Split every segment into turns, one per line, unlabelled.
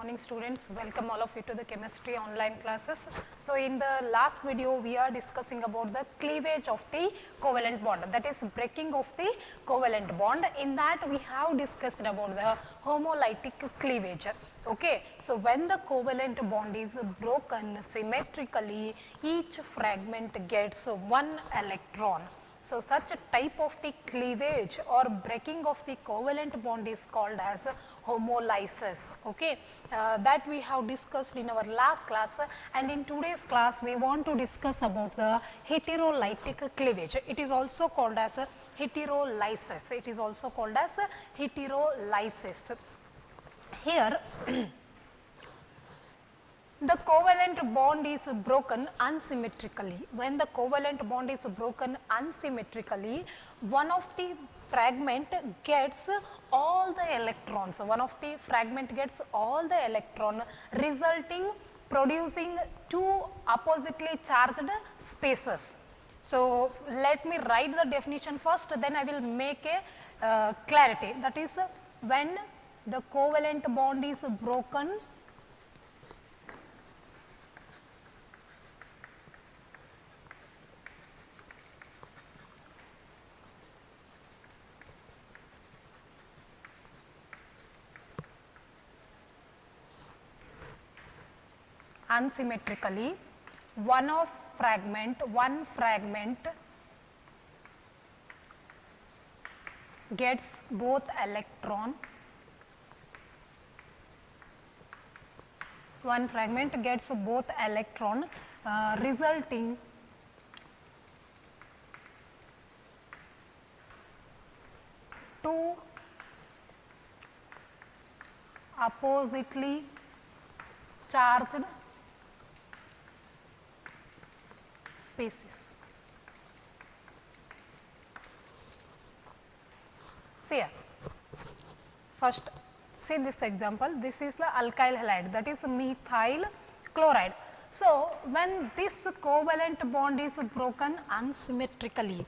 morning students, welcome all of you to the chemistry online classes. So in the last video we are discussing about the cleavage of the covalent bond, that is breaking of the covalent bond. In that we have discussed about the homolytic cleavage. Okay, so when the covalent bond is broken symmetrically, each fragment gets one electron. So such a type of the cleavage or breaking of the covalent bond is called as homolysis. Okay, that we have discussed in our last class, and in today's class we want to discuss about the heterolytic cleavage. It is also called as heterolysis. It is also called as heterolysis. Here the covalent bond is broken unsymmetrically. When the covalent bond is broken unsymmetrically, one of the fragment gets all the electrons. One of the fragment gets all the electron, producing two oppositely charged spaces. So let me write the definition first, then I will make a clarity. That is, when the covalent bond is broken unsymmetrically, one fragment gets both electron. One fragment gets both electron, resulting two oppositely charged species. See here, first see this example. This is the alkyl halide, that is methyl chloride. So when this covalent bond is broken unsymmetrically,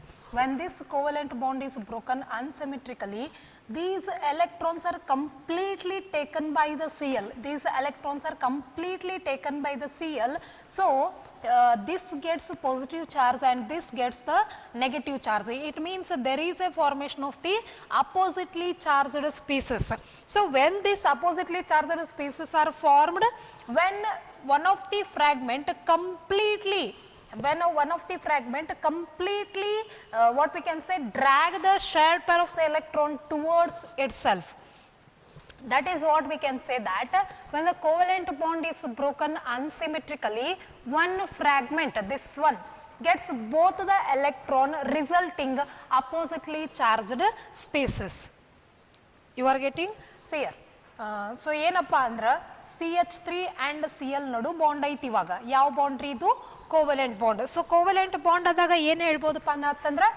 these electrons are completely taken by the Cl. So this gets positive charge and this gets the negative charge. It means there is a formation of the oppositely charged species. So when these oppositely charged species are formed, when one of the fragment completely what we can say, drag the shared pair of the electron towards itself. That is what we can say, that when the covalent bond is broken unsymmetrically, one fragment, this one, gets both the electron, resulting oppositely charged spaces. You are getting? See here. So ಏನಪ್ಪ ಅಂದ್ರೆ CH3 and Cl ನಡು bond ಐತಿ. ಇವಾಗ ಯಾವ bond ಇದು? Covalent bond. So covalent bond ಆದಾಗ ಏನು ಹೇಳ್ಬೋದಪ್ಪ ಅಂತಂದ್ರೆ,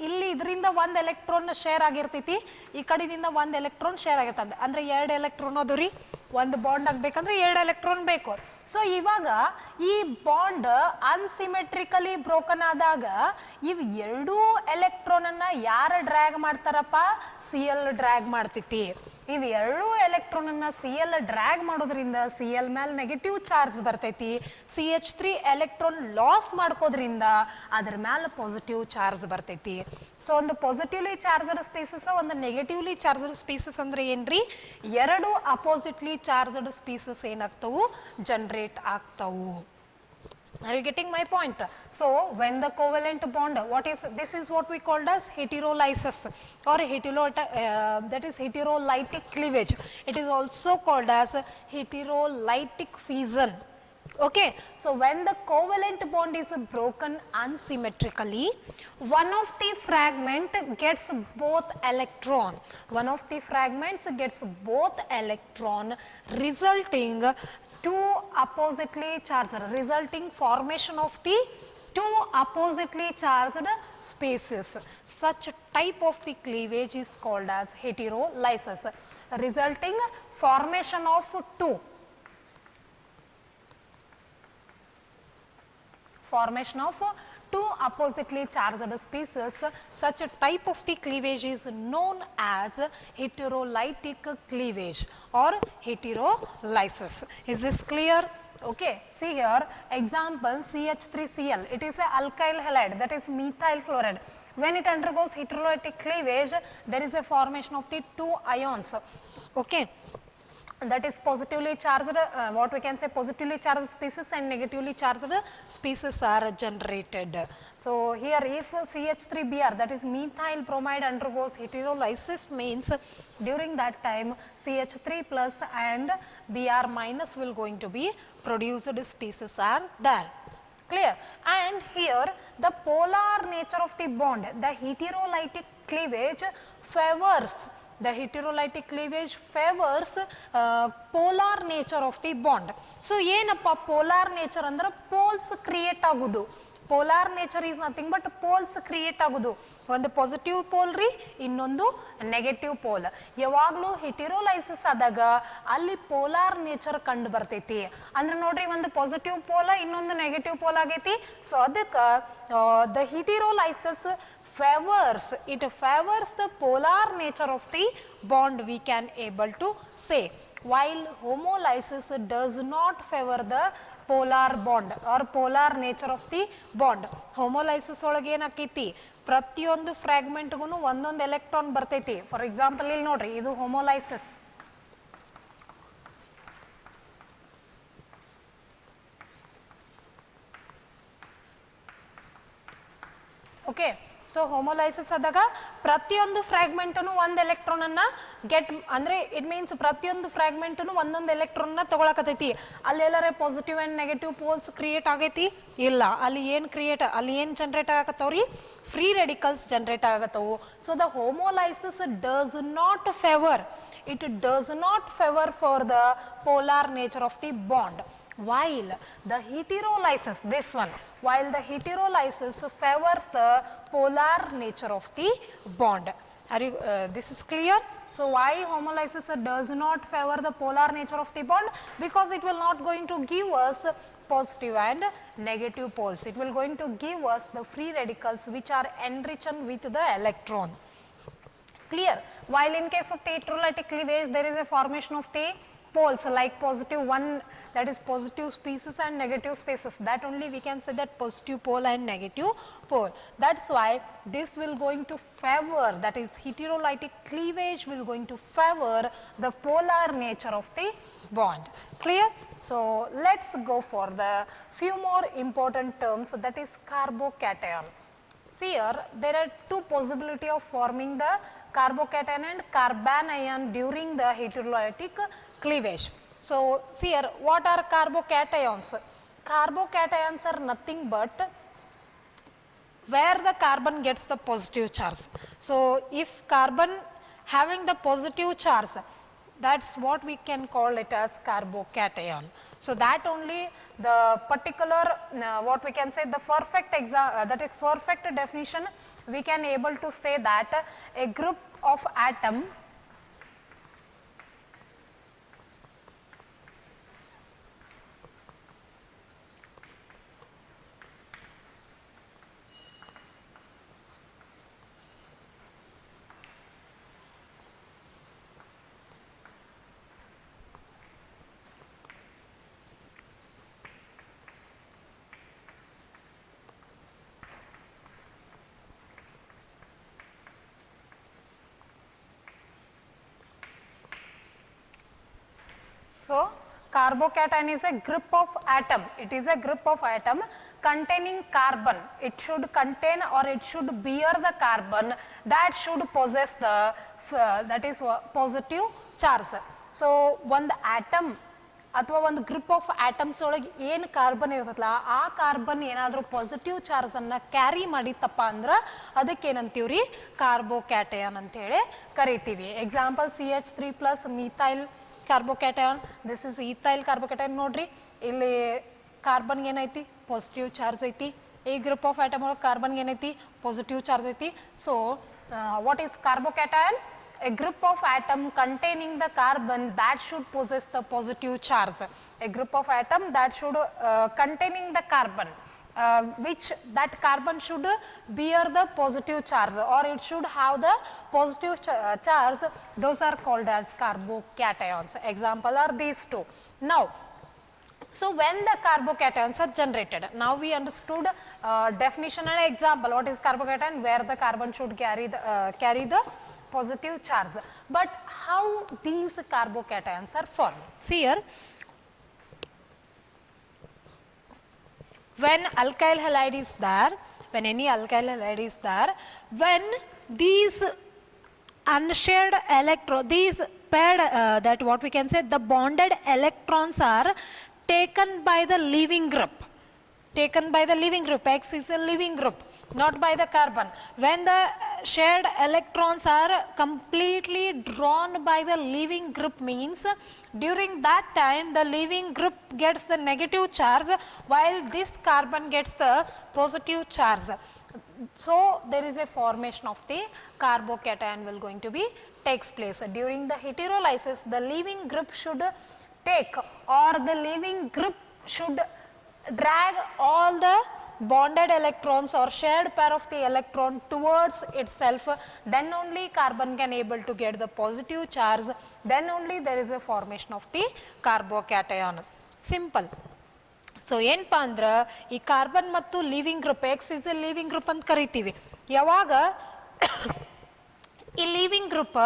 ಇಲ್ಲಿ ಇದರಿಂದ ಒಂದು ಎಲೆಕ್ಟ್ರಾನ್ ಶೇರ್ ಆಗಿರ್ತೈತಿ, ಈ ಕಡೆಯಿಂದ ಒಂದು ಎಲೆಕ್ಟ್ರಾನ್ ಶೇರ್ ಆಗಿರ್ತದೆ. ಅಂದ್ರೆ ಎರಡು ಎಲೆಕ್ಟ್ರಾನ್ ಅದು ರೀ, ಒಂದು ಬಾಂಡ್ ಆಗಬೇಕಂದ್ರೆ ಎರಡು ಎಲೆಕ್ಟ್ರಾನ್ ಬೇಕು. ಸೊ ಇವಾಗ ಈ ಬಾಂಡ್ ಅನ್ಸಿಮೆಟ್ರಿಕಲಿ ಬ್ರೋಕನ್ ಆದಾಗ ಇವು ಎರಡೂ ಎಲೆಕ್ಟ್ರಾನ್ ಅನ್ನ ಯಾರು ಡ್ರ್ಯಾಗ್ ಮಾಡ್ತಾರಪ್ಪ? Cl ಡ್ರ್ಯಾಗ್ ಮಾಡ್ತೈತಿ. ಇವು ಎರಡೂ ಎಲೆಕ್ಟ್ರಾನ್ ಅನ್ನ Cl ಡ್ರ್ಯಾಗ್ ಮಾಡೋದ್ರಿಂದ Cl ಮೇಲೆ ನೆಗೆಟಿವ್ ಚಾರ್ಜ್ ಬರ್ತೈತಿ. CH3 ಎಲೆಕ್ಟ್ರಾನ್ ಲಾಸ್ ಮಾಡ್ಕೋದ್ರಿಂದ ಅದ್ರ ಮೇಲೆ ಪಾಸಿಟಿವ್ ಚಾರ್ಜ್ ಬರ್ತೈತಿ. ಸೊ ಒಂದು ಪಾಸಿಟಿವ್ಲಿ ಚಾರ್ಜ್ಡ್ ಸ್ಪೀಸಸ್, ಒಂದು ನೆಗೆಟಿವ್ಲಿ ಚಾರ್ಜ್ಡ್ ಸ್ಪೀಸಸ್ ಅಂದ್ರೆ ಏನ್ರಿ? ಎರಡು ಅಪೋಸಿಟ್ಲಿ ಚಾರ್ಜ್ಡ್ ಸ್ಪೀಸಸ್ ಏನಾಗ್ತವು? ಜನರೇಟ್ ಆಗ್ತವು. Are you getting my point? So when the covalent bond, this is what we called as heterolysis or that is heterolytic cleavage. It is also called as heterolytic fission. Okay, so when the covalent bond is broken unsymmetrically, one of the fragment gets both electron. One of the fragments gets both electron, resulting two oppositely charged, resulting formation of the two oppositely charged spaces. Such type of the cleavage is called as heterolysis, resulting formation of two two oppositely charged species. Such a type of the cleavage is known as heterolytic cleavage or heterolysis. Is this clear? Okay, see here example CH3Cl, it is a alkyl halide, that is methyl chloride. When it undergoes heterolytic cleavage, there is a formation of the two ions. Okay, that is positively charged, what we can say, positively charged species and negatively charged species are generated. So here if CH3Br, that is methyl bromide, undergoes heterolysis, means during that time CH3 plus and Br minus will going to be produced, species are there. Clear? And here the polar nature of the bond, the heterolytic cleavage favors, the heterolytic cleavage favors polar nature of the bond. So ಏನಪ್ಪ polar nature ಅಂದ್ರೆ poles create ಆಗುದು. Polar nature is nothing but poles create ಆಗುದು. ಒಂದು positive pole ರೀ, ಇನ್ನೊಂದು negative pole. ಯಾವಾಗಲೂ ಹೆಟೆರೋಲೈಸಿಸ್ ಆದಾಗ ಅಲ್ಲಿ ಪೋಲಾರ್ ನೇಚರ್ ಕಂಡು ಬರ್ತೈತಿ. ಅಂದ್ರೆ ನೋಡ್ರಿ, ಒಂದು ಪಾಸಿಟಿವ್ ಪೋಲ್ ಇನ್ನೊಂದು ನೆಗೆಟಿವ್ ಪೋಲ್ ಆಗೈತಿ. ಸೊ ಅದಕ್ಕೆ the ಹೆಟೆರೋಲೈಸಿಸ್ favors, it favors the polar nature of the bond, we can able to say, while homolysis does not favor the polar bond or polar nature of the bond. Homolysis ಒಳಗೆ ಏನಾಕೈತಿ, ಪ್ರತಿಯೊಂದು ಫ್ರಾಗ್ಮೆಂಟ್ಗೂ ಒಂದೊಂದು electron ಬರ್ತೈತಿ. For example ಇಲ್ಲಿ ನೋಡ್ರಿ, ಇದು ಹೋಮೋಲೈಸಿಸ್. Okay, so ಹೋಮೋಲೈಸಿಸ್ ಆದಾಗ ಪ್ರತಿಯೊಂದು ಫ್ರಾಗ್ಮೆಂಟನ್ನು ಒಂದು ಎಲೆಕ್ಟ್ರಾನ್ ಅನ್ನ ಗೆಟ್, ಅಂದ್ರೆ ಇಟ್ ಮೀನ್ಸ್ ಪ್ರತಿಯೊಂದು ಫ್ರಾಗ್ಮೆಂಟನ್ನು ಒಂದೊಂದು ಎಲೆಕ್ಟ್ರಾನ್ ನ ತಗೊಳಕತೈತಿ. ಅಲ್ಲಿ ಎಲ್ಲಾರೆ positive and negative poles create ಆಗೈತಿ? ಇಲ್ಲ. ಅಲ್ಲಿ ಏನ್ ಜನರೇಟ್ ಆಗತ್ತವ್ರಿ? ಫ್ರೀ ರೆಡಿಕಲ್ಸ್ ಜನರೇಟ್ ಆಗತ್ತವು. So the homolysis does not favour, it does not favour for the polar nature of the bond, while the heterolysis, this one, while the heterolysis favors the polar nature of the bond. Are you this is clear? So why homolysis does not favor the polar nature of the bond? Because it will not going to give us positive and negative poles. It will going to give us the free radicals which are enriched with the electron. Clear? While in case of the heterolytic cleavage, there is a formation of the poles like positive one, that is positive species and negative species. That only we can say that positive pole and negative pole. That's why this will going to favor, that is heterolytic cleavage will going to favor the polar nature of the bond. Clear? So let's go for the few more important terms, that is carbocation. See here, there are two possibility of forming the carbocation and carbanion during the heterolytic cleavage. So see here, what are carbocations? Carbocations are nothing but where the carbon gets the positive charge. So if carbon having the positive charge, that's what we can call it as carbocation. So that only the particular what we can say, the perfect that is perfect definition, we can able to say that a group of atom So carbocation is a group of atom. It is a group of atom containing carbon. It should contain or it should bear the carbon that should possess the that is positive charge. So one atom ಅಥವಾ ಒಂದು group of atoms ಒಳಗೆ ಏನು carbon ಇರ್ತಲ್ಲ, ಆ carbon ಏನಾದರೂ positive charge ಅನ್ನ carry ಮಾಡಿತ್ತಪ್ಪ ಅಂದ್ರೆ ಅದಕ್ಕೆ ಏನಂತೀವ್ರಿ, ಕಾರ್ಬೋಕ್ಯಾಟಯನ್ ಅಂತ ಹೇಳಿ ಕರಿತೀವಿ. Example CH3 plus methyl carbocation, this is ethyl carbocation. ನೋಡ್ರಿ ಇಲ್ಲಿ ಕಾರ್ಬನ್ ಏನೈತಿ, ಪಾಸಿಟಿವ್ ಚಾರ್ಜ್ ಐತಿ. ಈ ಗ್ರೂಪ್ ಆಫ್ ಆಟಮ್ ಒಳಗೆ ಕಾರ್ಬನ್ ಏನೈತಿ, ಪಾಸಿಟಿವ್ ಚಾರ್ಜ್ ಐತಿ. So what is carbocation? A group of atom containing the carbon that should possess the positive charge. A group of atom that should containing the carbon which that carbon should bear the positive charge, or it should have the positive charge, those are called as carbocations. Example are these two. Now, so when the carbocations are generated, now we understood definition and example. What is carbocation? Where the carbon should carry the positive charge. But how these carbocations are formed? See here, when alkyl halide is there, when any alkyl halide is there, when these unshared electron, these paired, that what we can say, the bonded electrons are taken by the leaving group. Taken by the leaving group. X is a leaving group, not by the carbon. When the shared electrons are completely drawn by the leaving group, means during that time the leaving group gets the negative charge while this carbon gets the positive charge. So there is a formation of the carbocation will going to be takes place. During the heterolysis, the leaving group should take, or the leaving group should drag all the bonded electrons or shared pair of the electron towards itself, then only carbon can able to get the positive charge, then only there is a formation of the carbocation. Simple. So ಏನಪ್ಪ ಅಂದ್ರೆ ಈ carbon ಮತ್ತು living group, X is A living group ಅಂತ ಕರಿತೀವಿ. ಯಾವಾಗ ಈ living group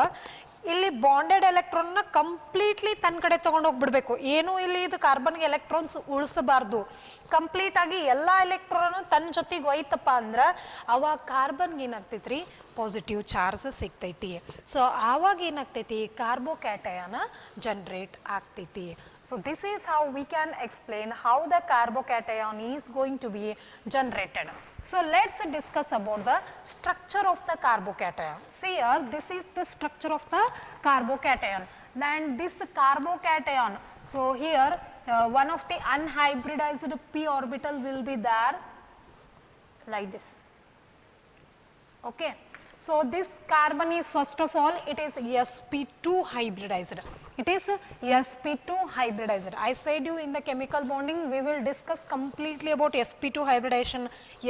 ಇಲ್ಲಿ bonded ಎಲೆಕ್ಟ್ರಾನ್ನ ಕಂಪ್ಲೀಟ್ಲಿ ತನ್ನ ಕಡೆ ತೊಗೊಂಡು ಹೋಗ್ಬಿಡ್ಬೇಕು. ಏನು ಇಲ್ಲಿ ಇದು ಕಾರ್ಬನ್ಗೆ ಎಲೆಕ್ಟ್ರಾನ್ಸ್ ಉಳಿಸಬಾರ್ದು, ಕಂಪ್ಲೀಟ್ ಆಗಿ ಎಲ್ಲ ಎಲೆಕ್ಟ್ರಾನು ತನ್ನ ಜೊತೆಗೆ ಒಯ್ತಪ್ಪ ಅಂದ್ರೆ ಅವಾಗ ಕಾರ್ಬನ್ಗೆ ಏನಾಗ್ತೈತ್ರಿ, ಪಾಸಿಟಿವ್ ಚಾರ್ಜ್ ಸಿಗ್ತೈತಿ. ಸೊ ಆವಾಗ ಏನಾಗ್ತೈತಿ, ಕಾರ್ಬೋಕ್ಯಾಟಯನ್ ಜನರೇಟ್ ಆಗ್ತೈತಿ. So this is how we can explain how the carbocation is going to be generated. So let's discuss about the structure of the carbocation. See here, this is the structure of the carbocation. Then this carbocation, so here one of the unhybridized p orbital will be there like this. Okay. So this carbon is, first of all, it is sp2 hybridized. It is sp2 hybridized. I said you in the chemical bonding we will discuss completely about sp2 hybridization,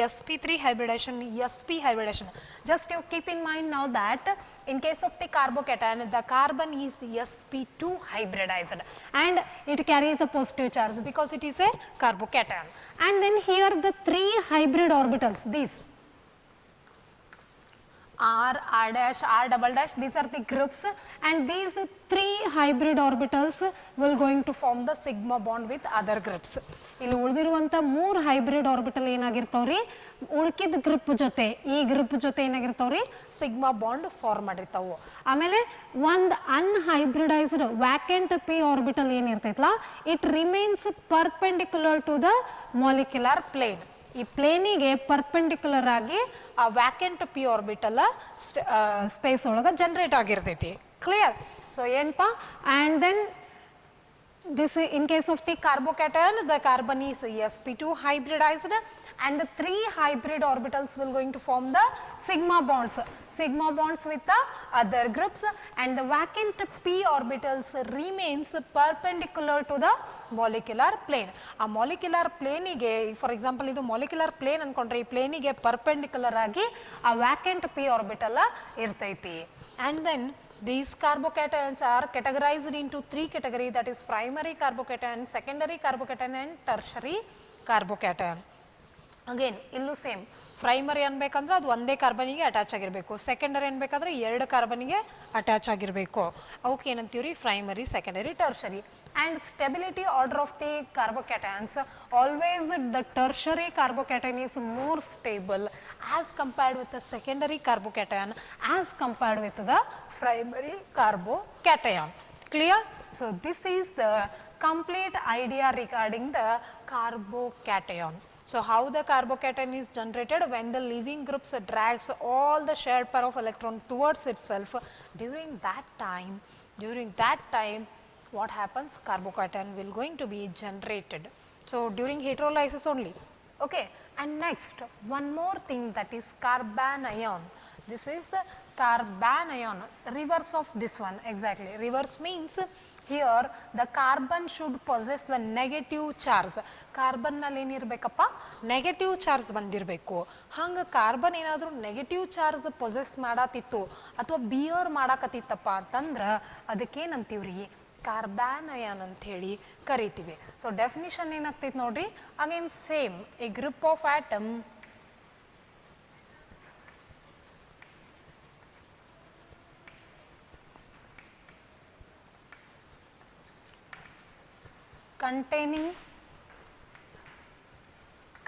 sp3 hybridization, sp hybridization. Just you keep in mind now that in case of the carbocation, the carbon is sp2 hybridized and it carries the positive charge because it is a carbocation. And then here the three hybrid orbitals, these R, R dash, R double dash, these are the groups, and these three hybrid orbitals will going to form the sigma bond with other groups. ಇಲ್ಲಿ ಉಳಿದಿರುವಂಥ ಮೂರು hybrid orbital ಏನಾಗಿರ್ತಾವ್ರಿ, ಉಳ್ಕಿದ group ಜೊತೆ, ಈ group ಜೊತೆ ಏನಾಗಿರ್ತಾವ್ರಿ, sigma bond form ಮಾಡಿರ್ತಾವು. ಆಮೇಲೆ ಒಂದು ಅನ್ಹೈಬ್ರಿಡೈಸ್ಡ್ ವ್ಯಾಕೆಂಟ್ ಪಿ ಆರ್ಬಿಟಲ್ ಏನಿರ್ತೈತಲ್ಲ, it remains perpendicular to the molecular plane. ಈ ಪ್ಲೇನಿಗೆ ಪರ್ಪೆಂಡಿಕ್ಯುಲರ್ ಆಗಿ ಆ ವ್ಯಾಕೆಂಟ್ ಪಿ ಆರ್ಬಿಟಲ್ ಸ್ಪೇಸ್ ಒಳಗೆ ಜನರೇಟ್ ಆಗಿರ್ತೈತಿ. ಕ್ಲಿಯರ್? ಸೊ ಏನಪ್ಪ, and then this in case of the carbocation, the carbon is sp2 hybridized and the three hybrid orbitals will going to form the sigma bonds with the other groups, and the vacant p orbitals remains perpendicular to the molecular plane. A molecular plane ige, for example idu molecular plane ankondre, ee plane ige perpendicular agi a vacant p orbital irtaiti. And then these carbocations are categorized into three categories, that is primary carbocation, secondary carbocation and tertiary carbocation. Again illu same, primary ಅನ್ಬೇಕಂದ್ರೆ ಅದು ಒಂದೇ ಕಾರ್ಬನಿಗೆ attach ಆಗಿರಬೇಕು, secondary ಅನ್ಬೇಕಾದ್ರೆ ಎರಡು ಕಾರ್ಬನಿಗೆ attach ಆಗಿರಬೇಕು. ಅವಕ್ಕೆ ಏನಂತೀವ್ರಿ, primary, secondary, tertiary. And stability order of the carbocations, always the tertiary carbocation is more stable as compared with the secondary carbocation as compared with the primary carbocation. Clear? So this is the complete idea regarding the carbocation. So how the carbocation is generated? When the leaving groups drags all the shared pair of electron towards itself, during that time what happens, carbocation will going to be generated. So during heterolysis only. Okay. And next one more thing, that is carbanion. This is carbanion, reverse of this one. Exactly, reverse means here the carbon should possess the negative charge. Carbon ನಲ್ಲಿ ಏನಿರಬೇಕಪ್ಪ negative charge ಬಂದಿರಬೇಕು. ಹಂಗೆ carbon ಏನಾದರೂ negative charge possess ಮಾಡತ್ತಿತ್ತು ಅಥವಾ beer ಮಾಡಾಕತ್ತಿತ್ತಪ್ಪ ಅಂತಂದ್ರೆ ಅದಕ್ಕೇನಂತೀವ್ರಿ carbon ion ಅಂತ ಹೇಳಿ ಕರಿತೀವಿ. So definition ಏನಾಗ್ತೈತೆ ನೋಡ್ರಿ, again same A group of atom containing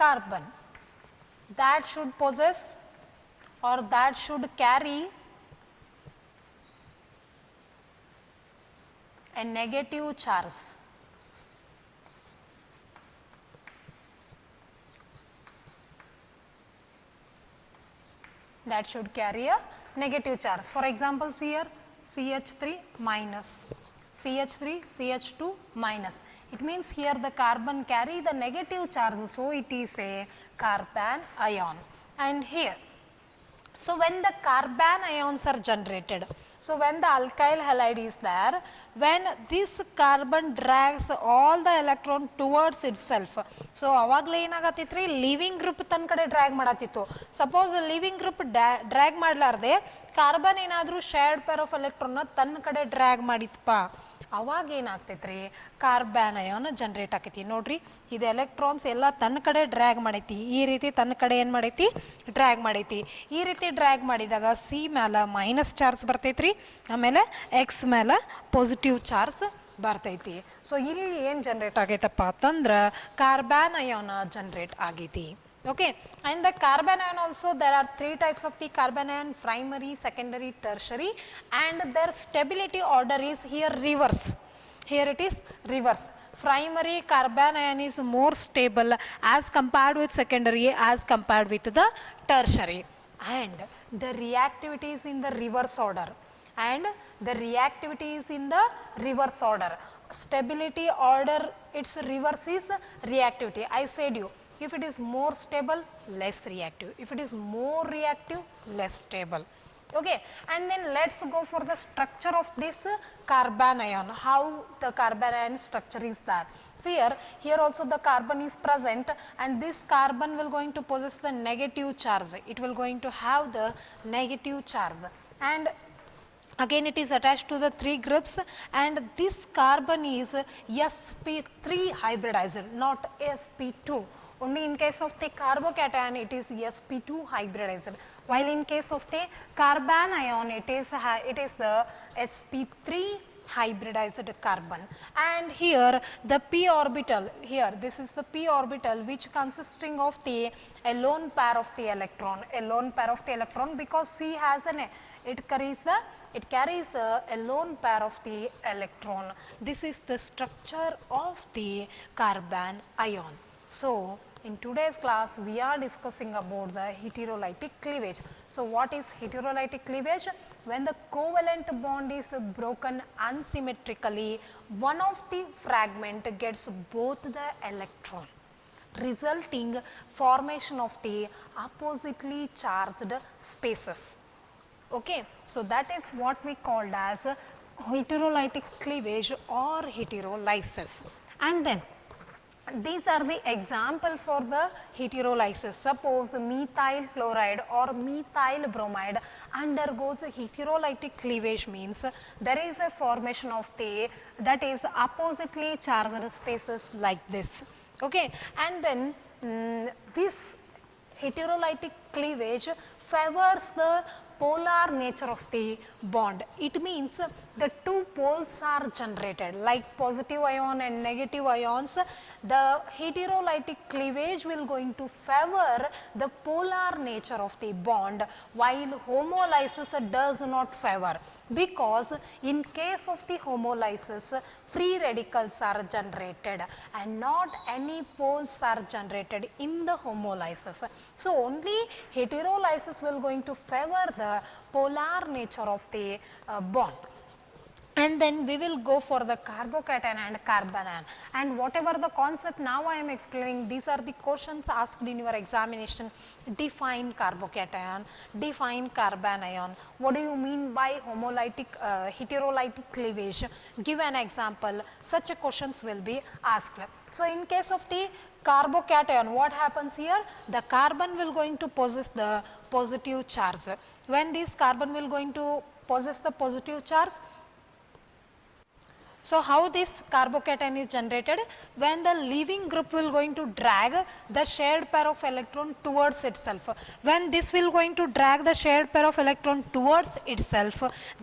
carbon that should possess or that should carry a negative charge. That should carry a negative charge. For example, here CH3 minus, CH3, CH2 minus. It means here the carbon carry the negative charge, so it is a carbon ion. And here, so when the carbon ions are generated, so when the alkyl halide is there, when this carbon drags all the electron towards itself, so avagla enagatitri leaving group tan kade drag madatittu. Suppose leaving group drag ಮಾಡಲಾರದೆ carbon ಏನಾದರೂ shared pair of electron ನ ತನ್ನ ಕಡೆ drag ಮಾಡಿತಪ್ಪ, ಅವಾಗ ಏನಾಗ್ತೈತ್ರಿ carbon ion generate ಆಕೈತಿ. ನೋಡ್ರಿ ಇದು electrons ಎಲ್ಲ ತನ್ನ ಕಡೆ ಡ್ರ್ಯಾಗ್ ಮಾಡೈತಿ, ಈ ರೀತಿ ತನ್ನ ಕಡೆ ಏನು ಮಾಡೈತಿ ಡ್ರ್ಯಾಗ್ ಮಾಡೈತಿ. ಈ ರೀತಿ ಡ್ರ್ಯಾಗ್ ಮಾಡಿದಾಗ ಸಿ ಮೇಲೆ ಮೈನಸ್ ಚಾರ್ಜ್ ಬರ್ತೈತ್ರಿ, ಆಮೇಲೆ ಎಕ್ಸ್ ಮೇಲೆ ಪಾಸಿಟಿವ್ ಚಾರ್ಜ್ ಬರ್ತೈತಿ. ಸೊ ಇಲ್ಲಿ ಏನು ಜನರೇಟ್ ಆಗೈತಪ್ಪ ಅಂತಂದ್ರೆ ಕಾರ್ಬನ್ ಅಯಾನ್ ಜನರೇಟ್ ಆಗೈತಿ. Okay, and the carbon ion also, there are three types of the carbon ion: primary, secondary, tertiary, and their stability order is here reverse. Here it is reverse. Primary carbon ion is more stable as compared with secondary, as compared with the tertiary, and the reactivity is in the reverse order. And the reactivity is in the reverse order. Stability order, its reverse is reactivity. I said you, if it is more stable, less reactive. If it is more reactive, less stable. Okay, and then let's go for the structure of this carbon ion. How the carbon ion structure is that? See here also the carbon is present, and this carbon will going to possess the negative charge. It will going to have the negative charge, and again it is attached to the three groups, and this carbon is sp3 hybridized, not sp2. Only in case of the carbocation it is sp2 hybridized, while in case of the carbon ion it is the sp3 hybridized carbon. And here the p orbital, here this is the p orbital which consisting of the a lone pair of the electron, a lone pair of the electron, because C has an it carries a lone pair of the electron. This is the structure of the carbon ion. So in today's class we are discussing about the heterolytic cleavage. So what is heterolytic cleavage? When the covalent bond is broken unsymmetrically, one of the fragment gets both the electron, resulting formation of the oppositely charged spaces. Okay, so that is what we called as heterolytic cleavage or heterolysis. And then these are the example for the heterolysis. Suppose methyl chloride or methyl bromide undergoes heterolytic cleavage, means there is a formation of the that is oppositely charged spaces like this. Okay, and then this heterolytic cleavage favors the polar nature of the bond. It means the two poles are generated like positive ion and negative ions. The heterolytic cleavage will going to favor the polar nature of the bond, while homolysis does not favor, because in case of the homolysis free radicals are generated and not any poles are generated in the homolysis. So only heterolysis will going to favor the polar nature of the bond. and then we will go for the carbocation and carbanion, and whatever the concept now I am explaining, these are the questions asked in your examination. Define carbocation, define carbanion, what do you mean by homolytic heterolytic cleavage, give an example, such questions will be asked. So in case of the carbocation, what happens here, the carbon will going to possess the positive charge. When this carbon will going to possess the positive charge, so how this carbocation is generated, when the leaving group will going to drag the shared pair of electron towards itself. When this will going to drag the shared pair of electron towards itself,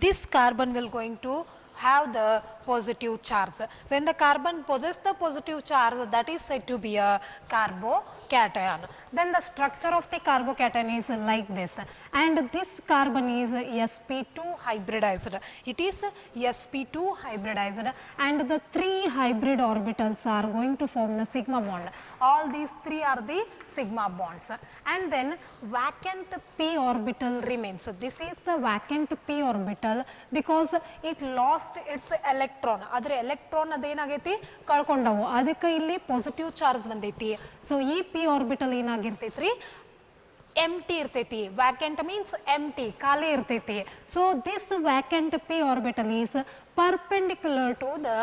this carbon will going to have the positive charge. When the carbon possesses the positive charge, that is said to be a carbocation. Then the structure of the carbocation is like this, and this carbon is sp2 hybridized. It is sp2 hybridized, and the 3 hybrid orbitals are going to form the sigma bond. All these 3 are the sigma bonds, and then vacant p orbital remains. This is the vacant p orbital because it lost its electron. Adre electron adenagaithi kalkondavu, adike illi positive charge bandaithi. So ee p orbital enagirtaitri, empty irtaiti. Vacant means empty, khali irtaiti. So this vacant p orbital is perpendicular to the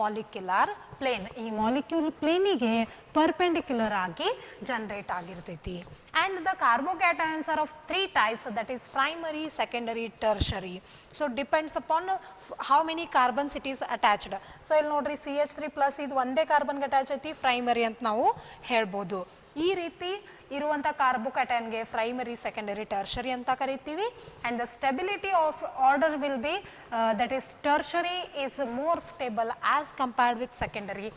molecular plane. ಈ molecule plane ಗೆ perpendicular ಆಗಿ generate ಆಗಿರ್ತೈತಿ. And the carbocations are of 3 types, that is primary, secondary, tertiary. So depends upon how many carbons it is attached. So ಇಲ್ಲಿ ನೋಡ್ರಿ CH3 plus ಇದು ಒಂದೇ carbon attach ಐತಿ, primary ಅಂತ ನಾವು ಹೇಳ್ಬೋದು. ಈ ರೀತಿ ಇರುವಂಥ ಕಾರ್ಬೋಕ್ಯಾಟನ್ಗೆ ಪ್ರೈಮರಿ, ಸೆಕೆಂಡರಿ, ಟರ್ಷರಿ ಅಂತ ಕರಿತೀವಿ. And the stability of order will be that is tertiary is more stable as compared with secondary,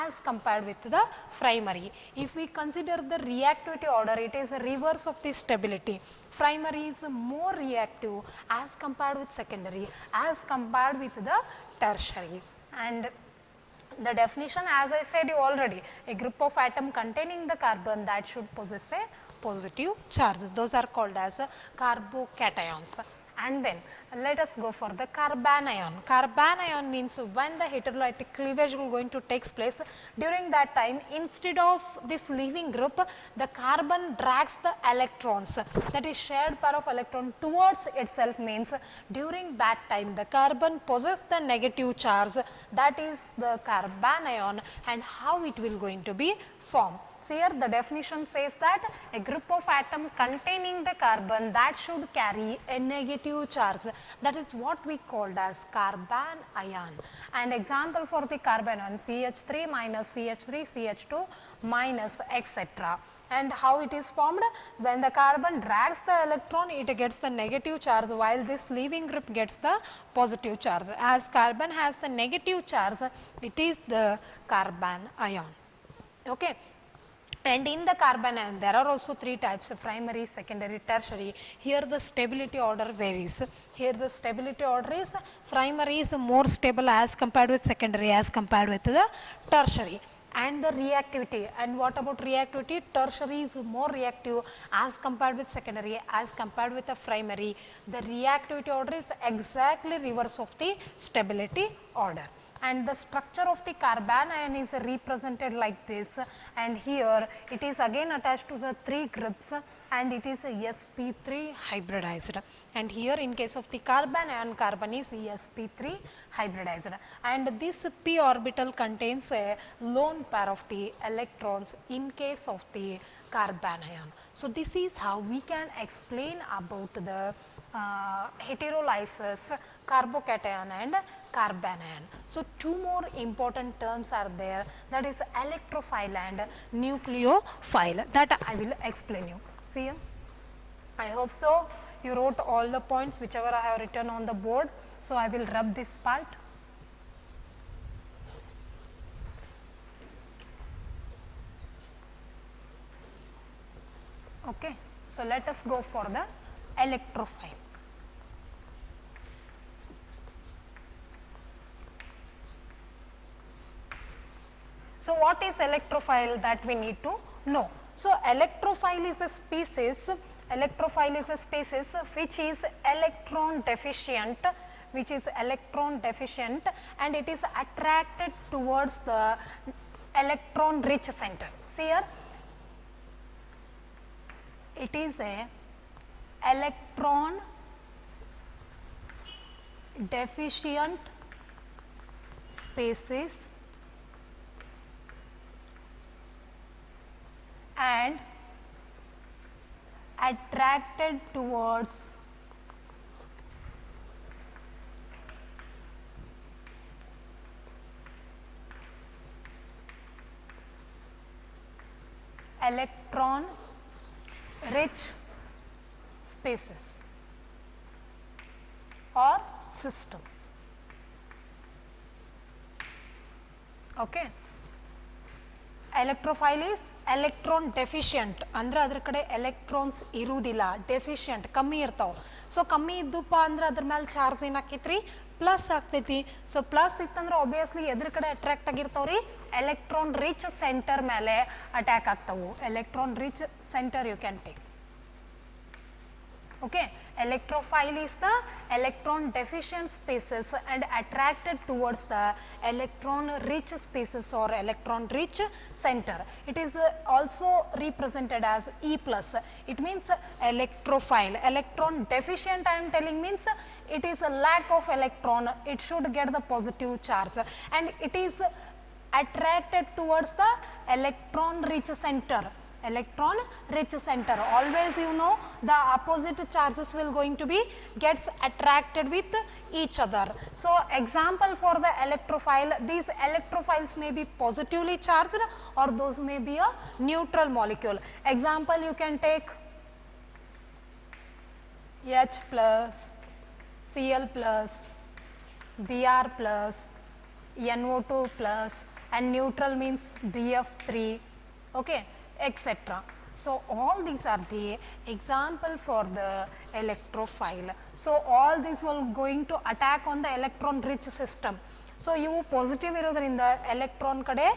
as compared with the primary. If we consider the reactivity order, it is a reverse of the stability. Primary is more reactive as compared with secondary, as compared with the tertiary. And the definition, as I said you already, a group of atom containing the carbon that should possess a positive charge. Those are called as carbocations. And then let us go for the carbanion. Carbanion means when the heterolytic cleavage will going to takes place, during that time instead of this leaving group, the carbon drags the electrons, that is shared pair of electron towards itself, means during that time the carbon possesses the negative charge, that is the carbanion. And how it will going to be formed? So here the definition says that a group of atom containing the carbon that should carry a negative charge, that is what we called as carbanion. And example for the carbanion, CH3 minus CH3, CH2 minus etc. And how it is formed? When the carbon drags the electron, it gets the negative charge, while this leaving group gets the positive charge. As carbon has the negative charge, it is the carbanion. Okay. And in the carbanion, there are also 3 types, primary, secondary, tertiary. Here the stability order varies. Here the stability order is primary is more stable as compared with secondary, as compared with the tertiary. And the reactivity, and what about reactivity? Tertiary is more reactive as compared with secondary, as compared with the primary. The reactivity order is exactly reverse of the stability order. And the structure of the carbanion is represented like this, and here it is again attached to the 3 groups, and it is sp3 hybridized. And here in case of the carbanion, carbon is sp3 hybridized, and this p orbital contains a lone pair of the electrons in case of the carbanion. So this is how we can explain about the heterolysis, carbocation and carbanion. So 2 more important terms are there, that is electrophile and nucleophile, that I will explain you. See here, I hope so you wrote all the points whichever I have written on the board. So I will rub this part. Okay, so let us go for the electrophile. So what is electrophile, that we need to know. So electrophile is a species, electrophile is a species which is electron deficient which is electron deficient, and it is attracted towards the electron rich center. See here, it is a electron deficient species and attracted towards electron rich spaces or system. Okay. Electrophile is electron deficient, ಅಂದ್ರೆ ಅದ್ರ ಕಡೆ electrons ಇರುವುದಿಲ್ಲ, deficient ಕಮ್ಮಿ ಇರ್ತಾವೆ. So ಕಮ್ಮಿ ಇದ್ದಪ್ಪ ಅಂದ್ರೆ ಅದ್ರ ಮೇಲೆ ಚಾರ್ಜ್ ಏನಾಕೈತ್ರಿ, ಪ್ಲಸ್ ಆಗ್ತೈತಿ. ಸೊ ಪ್ಲಸ್ ಇತ್ತಂದ್ರೆ ಆಬ್ವಿಯಸ್ಲಿ ಎದ್ರ ಕಡೆ ಅಟ್ರಾಕ್ಟ್ ಆಗಿರ್ತಾವ್ರಿ, ಎಲೆಕ್ಟ್ರಾನ್ ರಿಚ್ ಸೆಂಟರ್ ಮೇಲೆ ಅಟ್ಯಾಕ್ ಆಗ್ತಾವು. Electron rich centre you can take. Okay, electrophile is the electron deficient spaces and attracted towards the electron rich spaces or electron rich center. It is also represented as E plus. It means electrophile. Electron deficient I am telling means it is a lack of electron, it should get the positive charge, and it is attracted towards the electron rich center. Electron rich center, always you know the opposite charges will going to be gets attracted with each other. So example for the electrophile, these electrophiles may be positively charged or those may be a neutral molecule. Example you can take H plus, Cl plus, Br plus, NO2 plus, and neutral means BF3, okay, etc. So all these are the example for the electrophile. So all these will going to attack on the electron rich system. So ಇವು positive ಇರೋದ್ರಿಂದ electron ಕಡೆ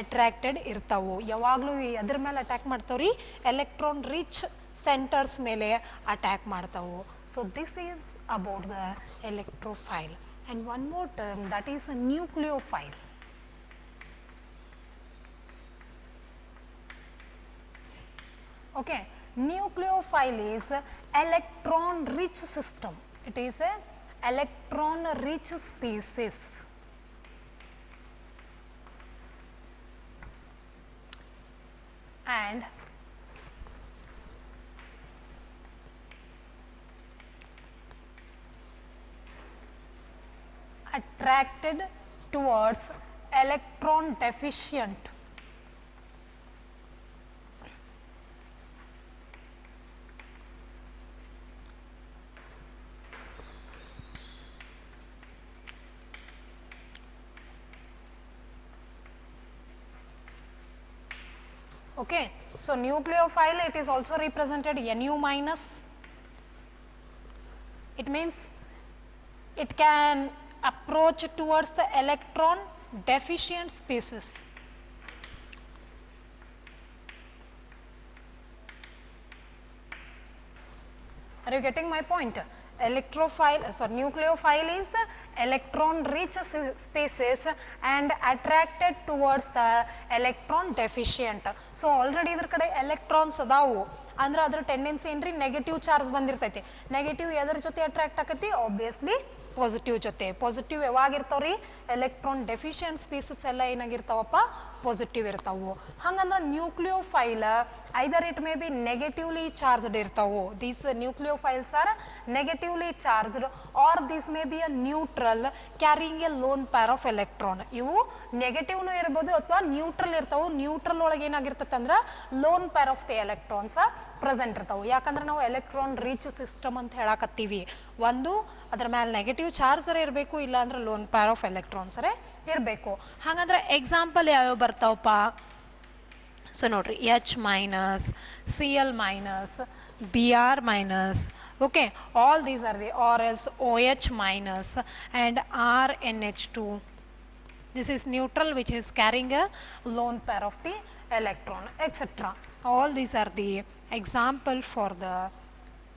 attracted ಇರ್ತಾವು. ಯಾವಾಗಲೂ ಅದ್ರ ಮೇಲೆ attack ಮಾಡ್ತಾವ್ರಿ, electron rich centres ಮೇಲೆ attack ಮಾಡ್ತಾವು. So this is about the electrophile. And one more term that is nucleophile. Okay, nucleophile is electron rich system. It is a electron rich species. And attracted towards electron deficient okay. So nucleophile, it is also represented Nu minus. It means it can approach towards the electron deficient species. Are you getting my point? Electrophile, sorry, nucleophile is the electron rich spaces and attracted towards the electron deficient. So already idar kade electrons adavu ಅಂದ್ರೆ ಅದರ tendency ಏನ್ರಿ, negative charge ಬಂದಿರ್ತೈತಿ. Negative ಎದರ ಜೊತೆ attract ಆಕತಿ, obviously positive ಜೊತೆ. Positive ಯಾವಾಗಿರ್ತಾವ್ರಿ, electron deficient species ಎಲ್ಲ ಏನಾಗಿರ್ತಾವಪ್ಪ, ಪಾಸಿಟಿವ್ ಇರ್ತಾವು. ಹಂಗಂದ್ರೆ nucleophile either it may be negatively charged ಇರ್ತಾವು. These nucleophiles are negatively charged or this may be a neutral carrying a lone pair of electron. ಇವು ನೆಗೆಟಿವ್ನು ಇರ್ಬೋದು ಅಥವಾ ನ್ಯೂಟ್ರಲ್ ಇರ್ತಾವು. ನ್ಯೂಟ್ರಲ್ ಒಳಗೆ ಏನಾಗಿರ್ತೈತೆ ಅಂದ್ರೆ loan pair of the electrons present ಇರ್ತಾವೆ. ಯಾಕಂದ್ರೆ ನಾವು ಎಲೆಕ್ಟ್ರಾನ್ ರಿಚ್ ಸಿಸ್ಟಮ್ ಅಂತ ಹೇಳಕತ್ತೀವಿ. ಒಂದು ಅದ್ರ ಮೇಲೆ ನೆಗೆಟಿವ್ ಚಾರ್ಜರ್ ಇರಬೇಕು, ಇಲ್ಲ ಅಂದ್ರೆ ಲೋನ್ ಪೇರ್ ಆಫ್ ಎಲೆಕ್ಟ್ರಾನ್ಸರೇ ಇರಬೇಕು. ಹಾಗಂದ್ರೆ ಎಕ್ಸಾಂಪಲ್ ಯಾವ್ಯಾವ ಬರ್ತಾವಪ್ಪ, ಸೊ ನೋಡ್ರಿ, H minus, Cl minus, Br minus, okay, all these are the, or else OH minus and RNH2. This is neutral which is carrying a lone pair of the electron, etc. All these are the example for the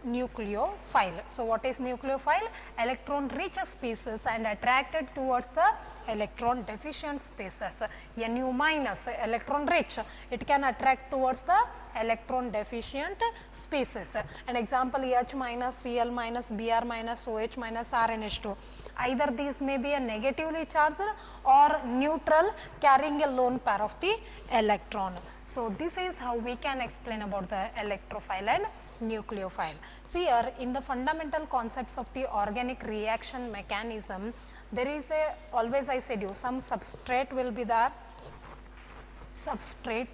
nucleophile. So, what is nucleophile? Electron rich species and attracted towards the electron deficient species. Nu minus, electron rich, it can attract towards the electron deficient species. An example, H minus, Cl minus, Br minus, OH minus, RNH2. Either these may be a negatively charged or neutral carrying a lone pair of the electron. So, this is how we can explain about the electrophile and nucleophile. See here, in the fundamental concepts of the organic reaction mechanism, there is a, always I said you, some substrate will be there, substrate,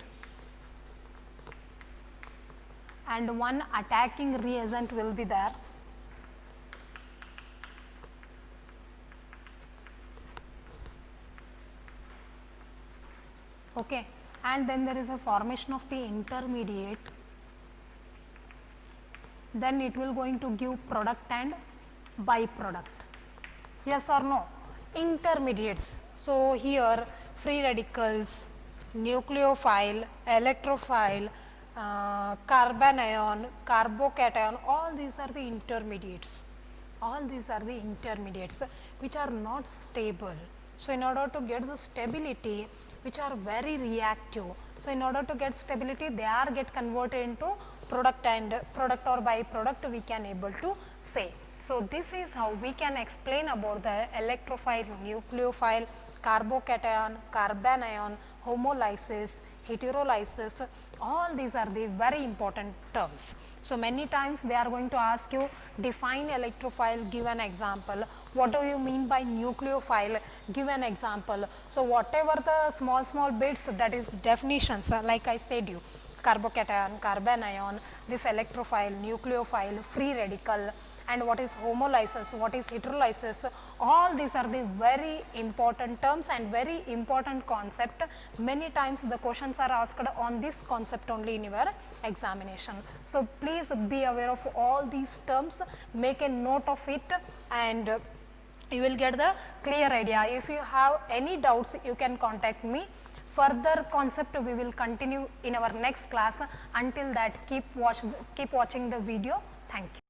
and one attacking reagent will be there. Okay. And then there is a formation of the intermediate, then it will going to give product and byproduct. Yes or no? Intermediates. So, here free radicals, nucleophile, electrophile, carbon ion, carbocation, all these are the intermediates. All these are the intermediates which are not stable. So, in order to get the stability, which are very reactive. So, in order to get stability, they are get converted into product and product or byproduct we can able to say. So, this is how we can explain about the electrophile, nucleophile, carbocation, carbon ion, homolysis, heterolysis, all these are the very important terms. So, many times they are going to ask you define electrophile, give an example. What do you mean by nucleophile, give an example. So, whatever the small bits, that is definitions, like I said you, carbocation, carbon ion, this electrophile, nucleophile, free radical, and what is homolysis, what is heterolysis, all these are the very important terms and very important concept. Many times the questions are asked on this concept only in your examination. So, please be aware of all these terms, make a note of it, and you will get the clear idea. If you have any doubts, you can contact me. Further concept we will continue in our next class. Until that, keep watching the video. Thank you.